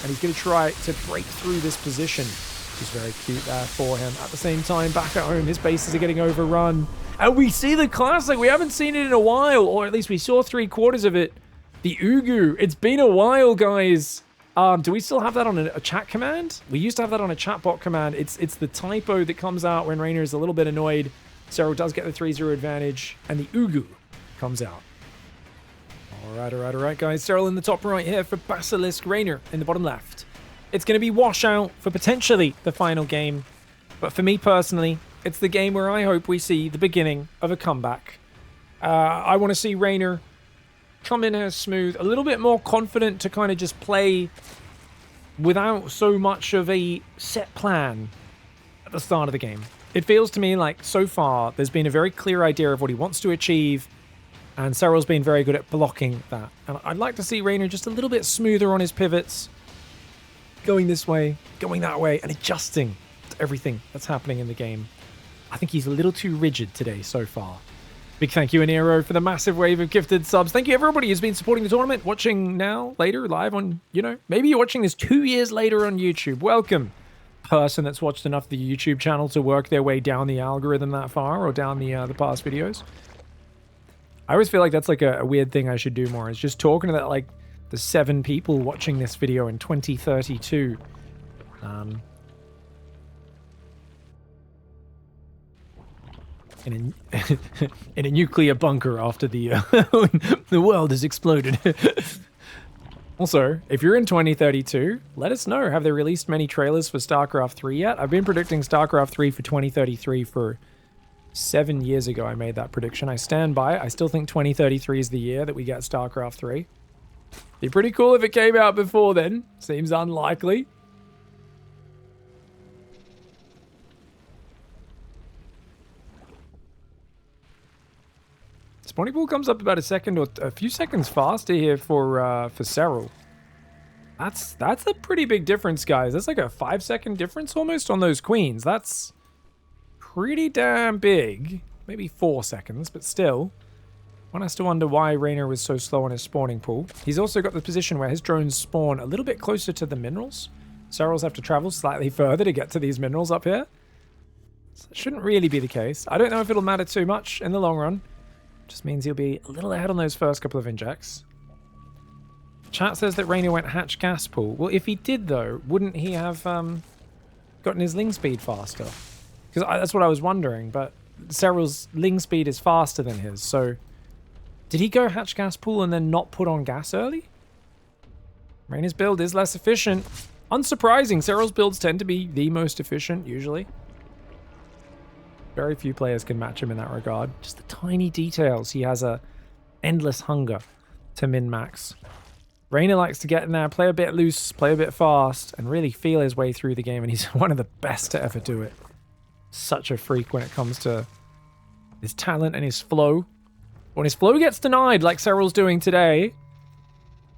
And he's going to try to break through this position. Which is very cute there for him. At the same time, back at home, his bases are getting overrun. And we see the classic. We haven't seen it in a while. Or at least we saw 3/4 of it. The Ugu. It's been a while, guys. Do we still have that on a chat command? We used to have that on a chatbot command. It's the typo that comes out when REYNOR is a little bit annoyed. SERRAL does get the 3-0 advantage. And the Ugu comes out. Alright, guys. SERRAL in the top right here for Basilisk. REYNOR in the bottom left. It's going to be washout for potentially the final game. But for me personally, it's the game where I hope we see the beginning of a comeback. I want to see REYNOR come in here smooth, a little bit more confident to kind of just play without so much of a set plan at the start of the game. It feels to me like so far there's been a very clear idea of what he wants to achieve, and SERRAL's been very good at blocking that. And I'd like to see REYNOR just a little bit smoother on his pivots, going this way, going that way, and adjusting to everything that's happening in the game. I think he's a little too rigid today so far. Big thank you, Aniro, for the massive wave of gifted subs. Thank you, everybody who's been supporting the tournament, watching now, later, live on, maybe you're watching this 2 years later on YouTube. Welcome, person that's watched enough of the YouTube channel to work their way down the algorithm that far, or down the past videos. I always feel like that's like a weird thing I should do more, is just talking to that, like, the 7 people watching this video in 2032. in a in a nuclear bunker after the the world has exploded. Also, if you're in 2032, let us know. Have they released many trailers for StarCraft 3 yet? I've been predicting StarCraft 3 for 2033 for 7 years ago. I made that prediction. I stand by it. I still think 2033 is the year that we get StarCraft 3. Be pretty cool if it came out before then. Seems unlikely. Spawning pool comes up about a second or a few seconds faster here for SERRAL. That's a pretty big difference, guys. That's like a 5-second difference almost on those queens. That's pretty damn big. Maybe 4 seconds, but still. One has to wonder why REYNOR was so slow on his spawning pool. He's also got the position where his drones spawn a little bit closer to the minerals. SERRALs have to travel slightly further to get to these minerals up here. So it shouldn't really be the case. I don't know if it'll matter too much in the long run. Just means he'll be a little ahead on those first couple of injects. Chat says that REYNOR went hatch gas pool. Well, if he did, though, wouldn't he have gotten his ling speed faster? Because that's what I was wondering, but SERRAL's ling speed is faster than his, so... Did he go hatch gas pool and then not put on gas early? REYNOR's build is less efficient. Unsurprising, SERRAL's builds tend to be the most efficient, usually. Very few players can match him in that regard. Just the tiny details. He has a endless hunger to min-max. REYNOR likes to get in there, play a bit loose, play a bit fast, and really feel his way through the game, and he's one of the best to ever do it. Such a freak when it comes to his talent and his flow. When his flow gets denied, like SERRAL's doing today,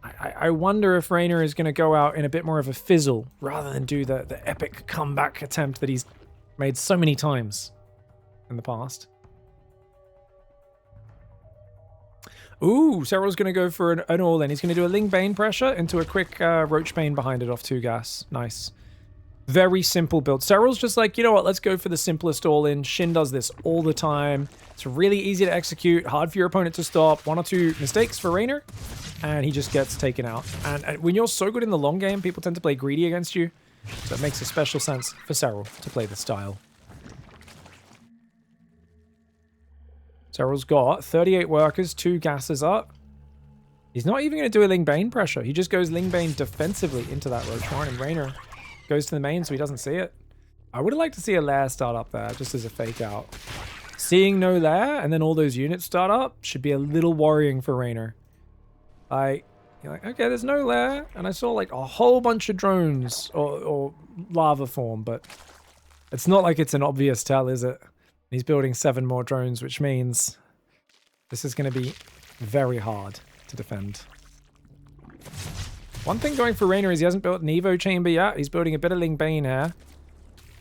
I wonder if REYNOR is going to go out in a bit more of a fizzle, rather than do the epic comeback attempt that he's made so many times in the past. Ooh, SERRAL's going to go for an all-in. He's going to do a Ling Bane pressure into a quick Roach Bane behind it off 2 gas. Nice. Very simple build. SERRAL's just like, you know what, let's go for the simplest all-in. Shin does this all the time. It's really easy to execute, hard for your opponent to stop. 1 or 2 mistakes for REYNOR, and he just gets taken out. And when you're so good in the long game, people tend to play greedy against you. So it makes a special sense for SERRAL to play this style. SERRAL's got 38 workers, 2 gases up. He's not even going to do a Ling Bane pressure. He just goes Ling Bane defensively into that Roach Horn, and REYNOR goes to the main so he doesn't see it. I would have liked to see a lair start up there, just as a fake out. Seeing no lair, and then all those units start up, should be a little worrying for REYNOR. You're like, okay, there's no lair, and I saw like a whole bunch of drones, or lava form, but it's not like it's an obvious tell, is it? He's building 7 more drones, which means this is going to be very hard to defend. One thing going for REYNOR is he hasn't built an Evo chamber yet. He's building a bit of Ling Bane here.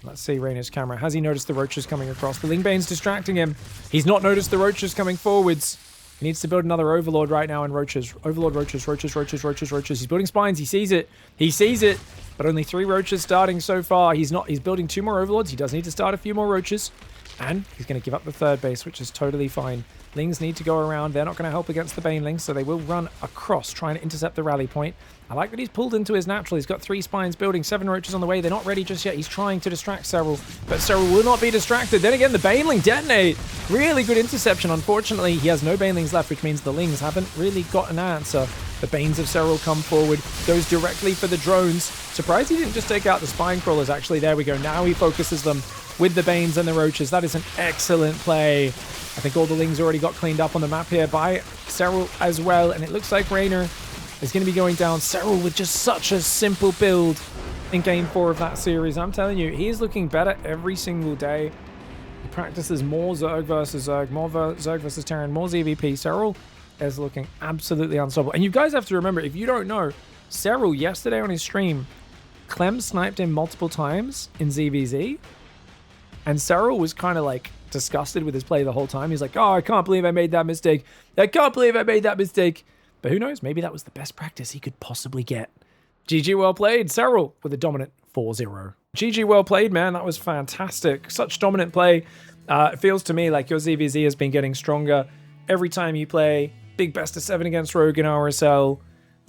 Let's see REYNOR's camera. Has he noticed the roaches coming across? The Ling Bane's distracting him. He's not noticed the roaches coming forwards. He needs to build another Overlord right now and roaches. Overlord, roaches, roaches, roaches, roaches, roaches. He's building spines. He sees it. He sees it. But only 3 roaches starting so far. He's building 2 more Overlords. He does need to start a few more roaches. And he's going to give up the 3rd base, which is totally fine. Lings need to go around. They're not going to help against the Banelings, so they will run across, trying to intercept the rally point. I like that he's pulled into his natural. He's got 3 spines building, 7 roaches on the way. They're not ready just yet. He's trying to distract SERRAL, but SERRAL will not be distracted. Then again, the Baneling detonate. Really good interception. Unfortunately, he has no Banelings left, which means the Lings haven't really got an answer. The Banes of SERRAL come forward, goes directly for the drones. Surprised he didn't just take out the Spine Crawlers, actually. There we go. Now he focuses them with the Banes and the Roaches. That is an excellent play. I think all the Lings already got cleaned up on the map here by SERRAL as well. And it looks like REYNOR is going to be going down. SERRAL with just such a simple build in Game 4 of that series. I'm telling you, he is looking better every single day. He practices more Zerg versus Zerg, more Zerg versus Terran, more ZVP. SERRAL is looking absolutely unstoppable. And you guys have to remember, if you don't know, SERRAL yesterday on his stream, Clem sniped him multiple times in ZVZ. And SERRAL was kind of like disgusted with his play the whole time. He's like, oh, I can't believe I made that mistake. I can't believe I made that mistake. But who knows? Maybe that was the best practice he could possibly get. GG, well played. SERRAL with a dominant 4-0. GG, well played, man. That was fantastic. Such dominant play. It feels to me like your ZVZ has been getting stronger every time you play. Big best of 7 against Rogue in RSL.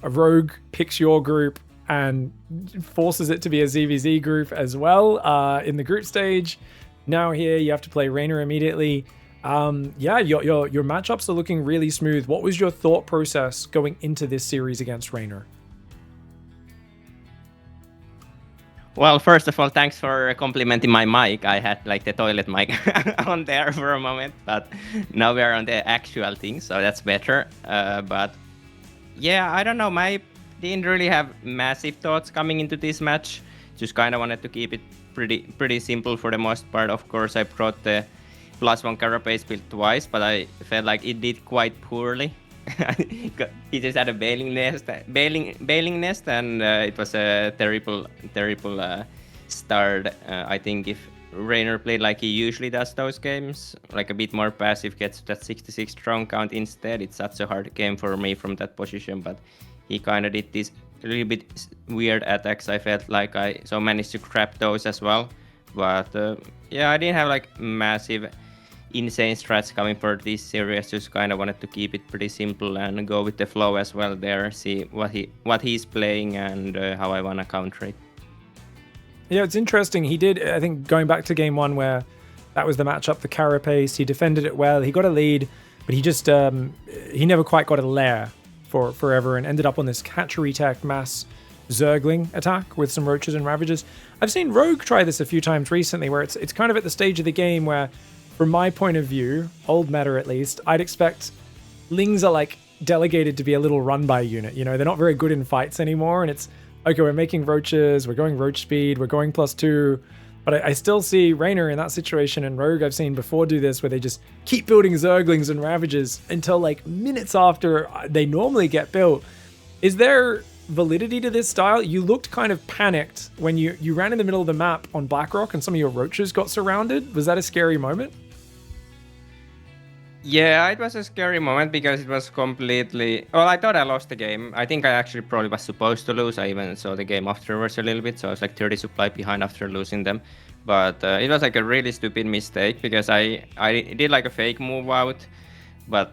A Rogue picks your group and forces it to be a ZVZ group as well in the group stage. Now here, you have to play REYNOR immediately. Yeah, your matchups are looking really smooth. What was your thought process going into this series against REYNOR?
Well, first of all, thanks for complimenting my mic. I had like the toilet mic on there for a moment, but now we are on the actual thing, so that's better. But yeah, I don't know. I didn't really have massive thoughts coming into this match. Just kind of wanted to keep it pretty simple for the most part. Of course, I brought the +1 carapace build twice, but I felt like it did quite poorly. He just had a bailing nest, and it was a terrible start. I think if REYNOR played like he usually does those games, like a bit more passive, gets that 66 strong count instead, it's such a hard game for me from that position. But he kind of did these a little bit weird attacks. I felt like I managed to grab those as well. But yeah, I didn't have like massive insane strats coming for this series. Just kind of wanted to keep it pretty simple and go with the flow as well there, see what he's playing and how I want to counter it.
Yeah, it's interesting. He did, I think, going back to game one where that was the matchup, the carapace, he defended it well, he got a lead, but he just he never quite got a lair for forever and ended up on this hatchery tech mass Zergling attack with some roaches and ravages. I've seen Rogue try this a few times recently where it's kind of at the stage of the game where, from my point of view, old meta at least, I'd expect Lings are like delegated to be a little run by unit. You know, they're not very good in fights anymore, and it's okay, we're making roaches, we're going roach speed, we're going +2, but I still see REYNOR in that situation, and Rogue I've seen before do this where they just keep building Zerglings and Ravages until like minutes after they normally get built. Is there validity to this style? You looked kind of panicked when you ran in the middle of the map on Blackrock and some of your roaches got surrounded. Was that a scary moment?
Yeah, it was a scary moment because it was completely... Well, I thought I lost the game. I think I actually probably was supposed to lose. I even saw the game afterwards a little bit, so I was like 30 supply behind after losing them. But it was like a really stupid mistake because I did like a fake move out, but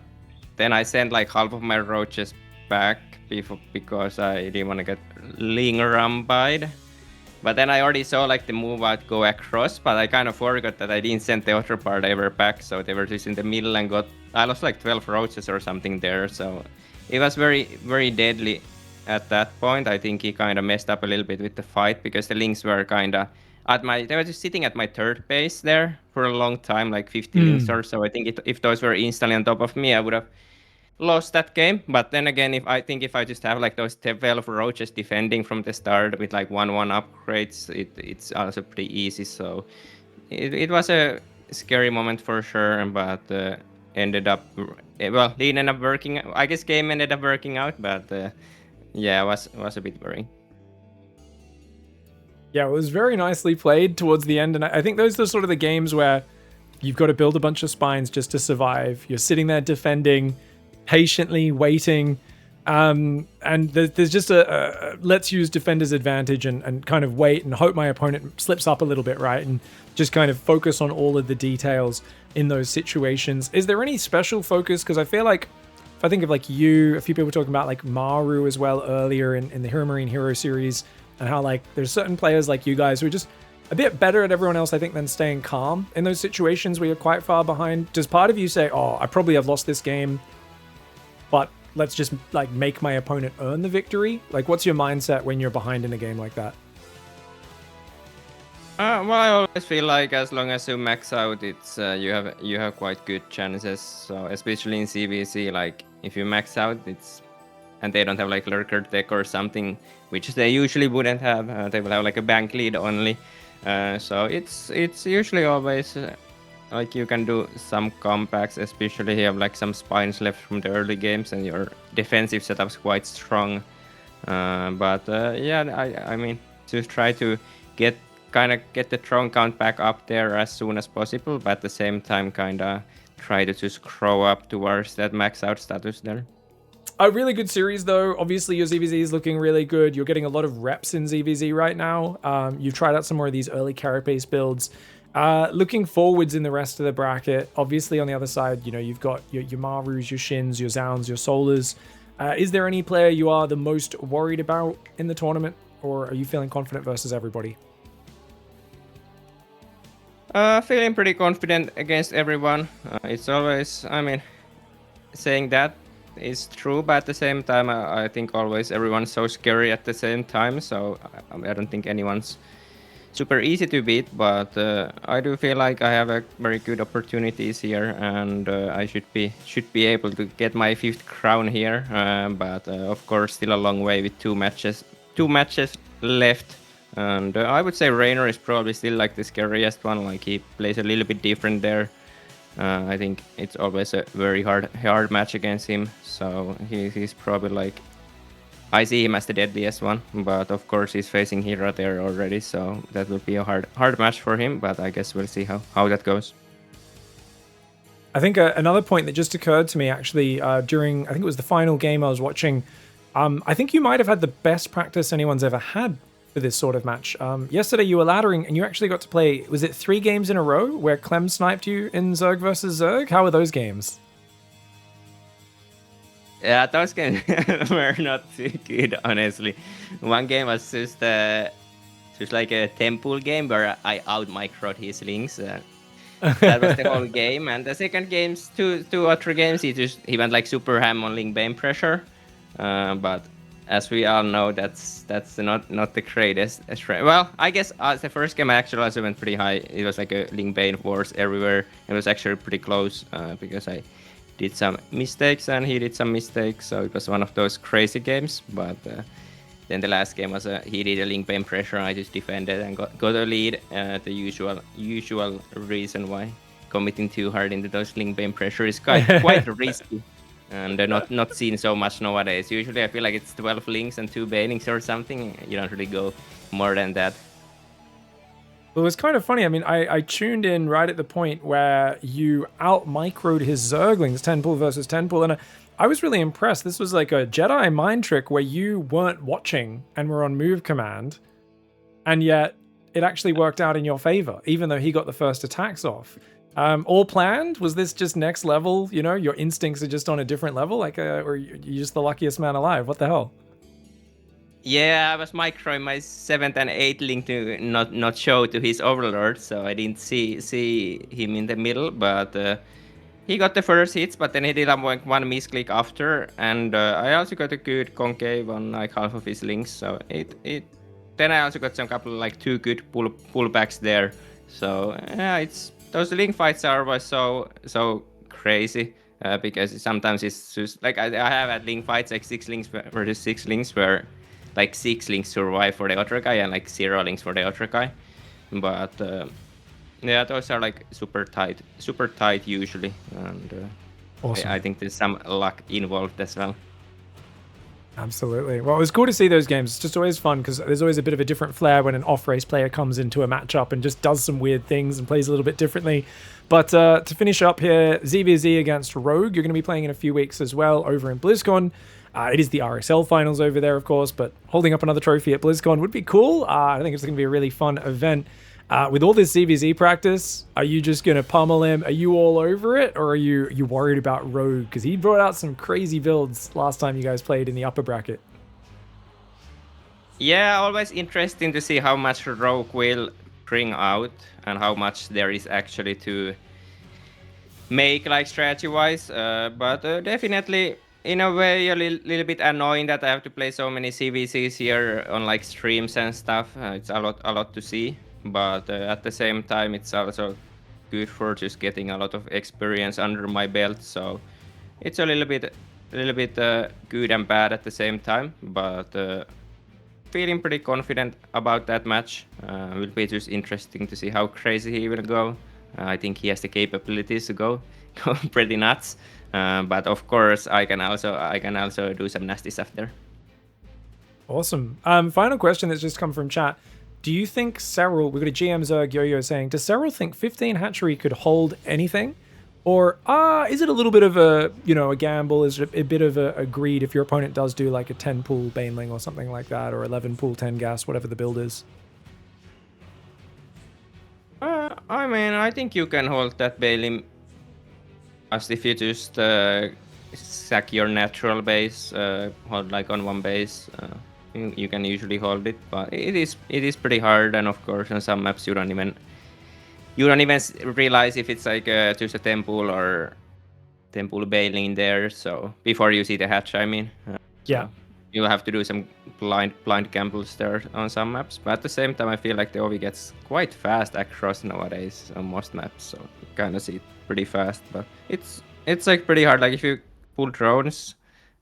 then I sent like half of my roaches back because I didn't want to get Ling-Rumbied. But then I already saw like the move out go across, but I kind of forgot that I didn't send the other part ever back, so they were just in the middle and I lost like 12 roaches or something there, so it was very, very deadly at that point. I think he kind of messed up a little bit with the fight because the Lings were kind of they were just sitting at my third base there for a long time, like 50 Lings or so. I think if those were instantly on top of me, I would have lost that game. But then again, if I just have like those 12 roaches defending from the start with like 1/1 upgrades, it's also pretty easy. So it was a scary moment for sure, but ended up well, it ended up working. I guess game ended up working out, but yeah, it was a bit worrying.
Yeah, it was very nicely played towards the end, and I think those are sort of the games where you've got to build a bunch of spines just to survive. You're sitting there defending, patiently waiting, and there's just a let's use defender's advantage and kind of wait and hope my opponent slips up a little bit, right? And just kind of focus on all of the details in those situations. Is there any special focus? Because I feel like if I think of like a few people talking about like Maru as well earlier in the Hero Marine Hero series, and how like there's certain players like you guys who are just a bit better at everyone else, I think, than staying calm in those situations where you're quite far behind. Does part of you say, oh, I probably have lost this game, but let's just like make my opponent earn the victory? Like, what's your mindset when you're behind in a game like that?
Well, I always feel like as long as you max out, it's you have quite good chances. So especially in CVC, like if you max out, and they don't have like lurker tech or something, which they usually wouldn't have. They will have like a bank lead only. So it's usually always like you can do some comebacks, especially if you have like some spines left from the early games and your defensive setup's quite strong. But yeah, I mean, just try to get the throne count back up there as soon as possible, but at the same time kind of try to just grow up towards that max out status there.
A really good series, though. Obviously, your ZVZ is looking really good. You're getting a lot of reps in ZVZ right now. You've tried out some more of these early carapace builds. Looking forwards in the rest of the bracket, obviously on the other side, you know, you've got your Marus, your Shins, your Zowns, your Solars. Is there any player you are the most worried about in the tournament, or are you feeling confident versus everybody?
Feeling pretty confident against everyone. It's always, I mean, saying that is true, but at the same time, I think always everyone's so scary at the same time. So I don't think anyone's super easy to beat. But I do feel like I have a very good opportunities here, and I should be able to get my 5th crown here. But of course, still a long way with 2 matches left. And I would say REYNOR is probably still like the scariest one. Like he plays a little bit different there. I think it's always a very hard match against him. So he's probably like, I see him as the deadliest one. But of course he's facing Hera there already, so that will be a hard match for him. But I guess we'll see how that goes.
I think another point that just occurred to me actually during, I think it was the final game I was watching. I think you might have had the best practice anyone's ever had for this sort of match. Yesterday you were laddering and you actually got to play, was it 3 games in a row where Clem sniped you in Zerg versus Zerg? How were those games?
Yeah, those games were not too good, honestly. One game was just like a temple game where I out-microed his links. That was the whole game. And the second games, two or three games, he went like super ham on link bane pressure. But as we all know, that's not the greatest. Well, I guess the first game I actually also went pretty high. It was like a link bane wars everywhere. It was actually pretty close because I did some mistakes and he did some mistakes. So it was one of those crazy games. But then the last game was he did a link bane pressure. I just defended and got a lead. The usual reason why committing too hard into those link bane pressure is quite risky. And not seen so much nowadays. Usually I feel like it's 12 links and 2 banings or something. You don't really go more than that.
Well, it was kind of funny. I mean, I tuned in right at the point where you out-microed his Zerglings, 10-pool versus 10-pool, and I was really impressed. This was like a Jedi mind trick where you weren't watching and were on move command, and yet it actually worked out in your favor, even though he got the first attacks off. All planned? Was this just next level? You know, your instincts are just on a different level, like, or you're just the luckiest man alive? What the hell?
Yeah, I was microing my 7th and 8th link to not show to his overlord, so I didn't see him in the middle. But he got the first hits, but then he did like one misclick after, and I also got a good concave on like half of his links. So it then I also got some couple like 2 good pullbacks there. So yeah, those link fights are always so crazy because sometimes it's just like I have had link fights like 6 links versus 6 links where like 6 links survive for the other guy and like 0 links for the other guy. But yeah, those are like super tight usually, and
Awesome.
I think there's some luck involved as well.
Absolutely. Well, it was cool to see those games. It's just always fun because there's always a bit of a different flair when an off-race player comes into a matchup and just does some weird things and plays a little bit differently. But to finish up here, ZVZ against Rogue, you're going to be playing in a few weeks as well over in BlizzCon. It is the RSL finals over there, of course, but holding up another trophy at BlizzCon would be cool. I think it's going to be a really fun event. With all this ZVZ practice, are you just going to pummel him? Are you all over it? Or are you worried about Rogue? Because he brought out some crazy builds last time you guys played in the upper bracket.
Yeah, always interesting to see how much Rogue will bring out and how much there is actually to make like strategy-wise. But definitely, in a way, a little bit annoying that I have to play so many CVCs here on like streams and stuff. It's a lot to see. But at the same time, it's also good for just getting a lot of experience under my belt. So it's a little bit good and bad at the same time. But feeling pretty confident about that match. Will be just interesting to see how crazy he will go. I think he has the capabilities to go pretty nuts. But of course, I can also do some nasty stuff there.
Awesome. Final question that's just come from chat. Do you think SERRAL, we've got a GM Zerg Yo-Yo saying, does SERRAL think 15 hatchery could hold anything? Or is it a little bit of a gamble? Is it a bit of a greed if your opponent does do like a 10 pool Baneling or something like that, or 11 pool 10 gas, whatever the build is?
I mean, I think you can hold that Baneling as if you just sack your natural base, hold like on one base. You can usually hold it, but it is pretty hard, and of course on some maps you don't even you don't even realize if it's like just a temple or temple bailing there. So before you see the hatch, I mean.
Yeah.
So you'll have to do some blind gambles there on some maps. But at the same time, I feel like the OV gets quite fast across nowadays on most maps. So you kind of see it pretty fast. But it's like pretty hard. Like if you pull drones,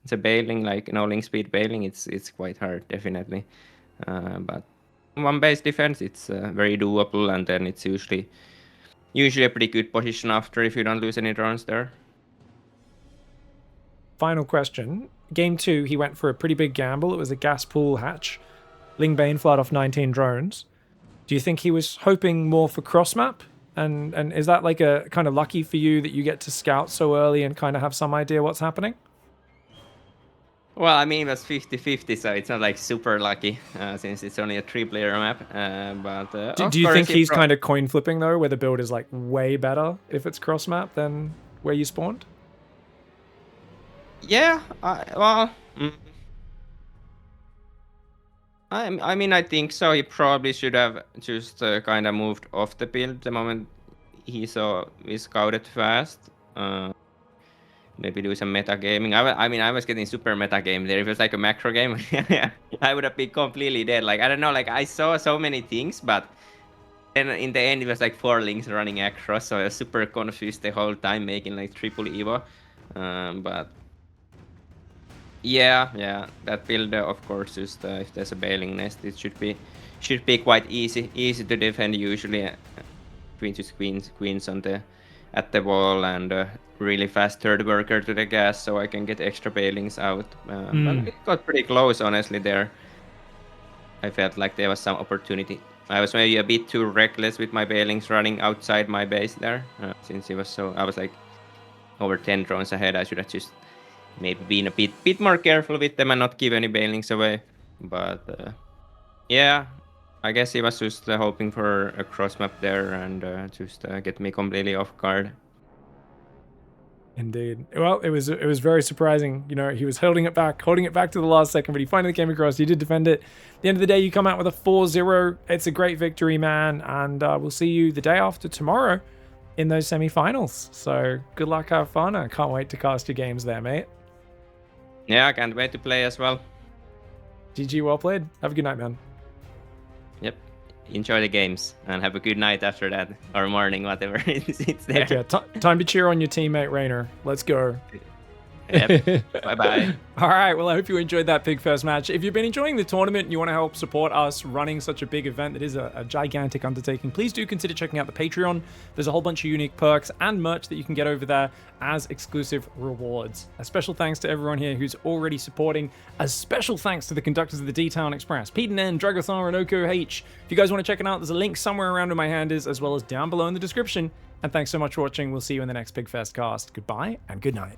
it's a bailing, like no link speed bailing. It's quite hard, definitely. But one base defense, it's very doable, and then it's usually a pretty good position after if you don't lose any drones there.
Final question. Game 2, he went for a pretty big gamble. It was a gas pool hatch. Ling Bane fired off 19 drones. Do you think he was hoping more for cross map? And is that like a kind of lucky for you that you get to scout so early and kind of have some idea what's happening?
Well, I mean, it was 50-50, so it's not like super lucky since it's only a 3-player map.
Do you think he's kind of coin flipping though, where the build is like way better if it's cross map than where you spawned?
Yeah, I mean, I think so. He probably should have just kind of moved off the build the moment he saw we scouted fast. Maybe do some meta gaming. I mean, I was getting super meta game there. If it was like a macro game, I would have been completely dead. Like, I don't know, like I saw so many things, but then in the end, it was like 4 links running across. So I was super confused the whole time, making like triple Evo. But yeah, that build, of course, just if there's a bailing nest, it should be quite easy to defend usually. Between just queens on at the wall and really fast third worker to the gas, so I can get extra bailings out. But it got pretty close, honestly. There, I felt like there was some opportunity. I was maybe a bit too reckless with my bailings running outside my base there, since it was so. I was like over 10 drones ahead. I should have just maybe been a bit more careful with them and not give any bailings away. But yeah, I guess he was just hoping for a cross map there and just get me completely off guard.
Indeed. Well, it was very surprising. You know, he was holding it back to the last second, but he finally came across. He did defend it. At the end of the day, you come out with a 4-0. It's a great victory, man. And we'll see you the day after tomorrow in those semi-finals. So good luck, have fun. I can't wait to cast your games there, mate.
Yeah, I can't wait to play as well.
GG, well played. Have a good night, man.
Yep. Enjoy the games and have a good night after that, or morning, whatever it's there.
Okay, time to cheer on your teammate Reynor. Let's go.
Yep. Bye-bye.
All right, well, I hope you enjoyed that PiGFest match. If you've been enjoying the tournament and you want to help support us running such a big event that is a gigantic undertaking, please do consider checking out the Patreon. There's a whole bunch of unique perks and merch that you can get over there as exclusive rewards. A special thanks to everyone here who's already supporting. A special thanks to the conductors of the D-Town Express, Pete N, Dragothar, and Oko H. If you guys want to check it out, there's a link somewhere around where my hand is, as well as down below in the description. And thanks so much for watching. We'll see you in the next PiGFest cast. Goodbye and good night.